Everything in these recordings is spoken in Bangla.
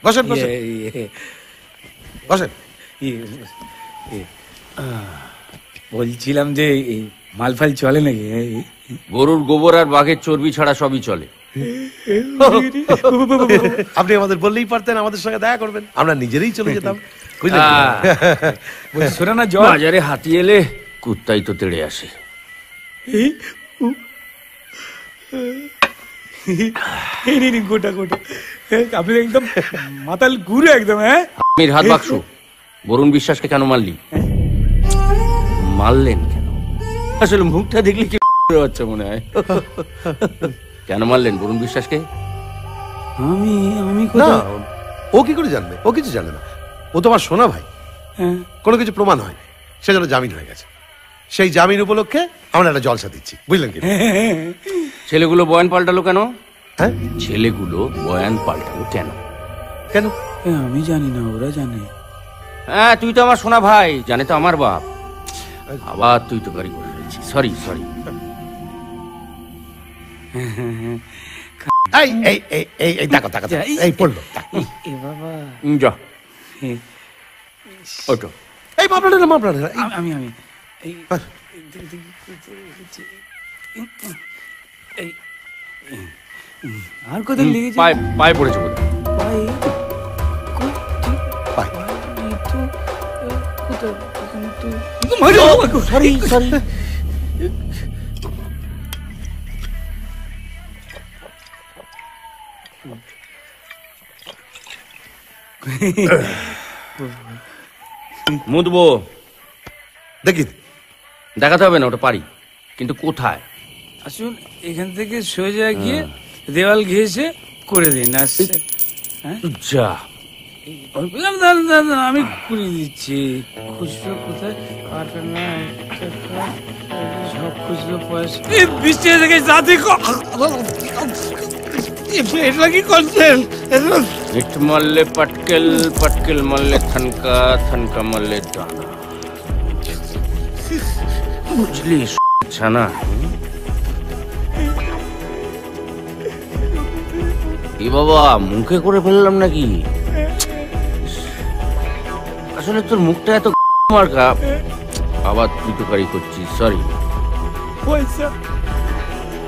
বসেন বসেন বসেন। বলছিলাম যে মালফাল চলে নাকি? গরুর গোবর আর বাঘের চর্বি ছাড়া সবই চলে। আপনি আমাদের বললেই পারতেন আমাদের সঙ্গে দেখা করবেন, আমরা নিজেরাই চলে যেতাম। শোনা না, জল বাজারে হাতি এলে কুত্তাই তো তেড়ে আসে। গোটা গোটা আপনি একদম মাতাল ঘুরে একদম। হ্যাঁ, আমির হাত বাক্সু, বরুণ বিশ্বাসকে কেন মারলি? মারলেন কেন? আসলে মুখটা দেখলে কি হচ্ছে মনে হয়। কেন মারলেন বরুণ বিশ্বাসকে? আমি না, ও কি করে জানবে? ও কিছু জানে না, ও তোমার শোনা ভাই। কোনো কিছু প্রমাণ হয়, সেজন্য জামিন হয়ে গেছে। সেই জামিন উপলক্ষে আমরা একটা জলসা দিচ্ছি, বুঝলেন কি? ছেলেগুলো বয়ান পাল্টালো কেন? হ্যাঁ, ছেলেগুলো বয়ান পাল্টালো কেন? কেন আমি জানি না, ওরা জানে। হ্যাঁ, তুই তো আমার শোনা ভাই, জানে তো আমার বাপ। আবার তুই তো গাড়ি করে ফেলছিস। Sorry sorry. এই এই এই এই এই দেখো দেখো, এই পড়লো। বাবা যা ওটো। এই মাপড়া মাপড়া। আমি আর কোথায় লেগেছে? পায়ে পড়েছে কোথায়? Sorry sorry. মুদবো দেখি, দেখাতে হবে না, ওটা পারি, কিন্তু কোথায়? আসুন, এখান থেকে সোজা গিয়ে দেওয়াল ঘেঁষে করে দিন। যা, আমি করে দিচ্ছি। খুচরো কোথায়? সব খুচরো পয়সা বৃষ্টি থেকে জাতি এটা কি করছেন? ইট মারলে পাটকেল, পাটকেল মারলে থানকা, থানকা মারলে দানা। বুঝলি ছানা? এ বাবা, মুখে করে ফেললাম নাকি? আসলে তোর মুখটা এত মার্কা। আবার তুই তো গাড়ি করছিস, সরি। পয়সা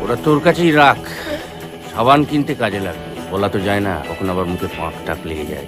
ওরা তোর কাছেই রাখ, সাবান কিনতে কাজে লাগবে। বলা তো যায় না, কখন আবার মুখে পাঁক টাক লেগে যায়।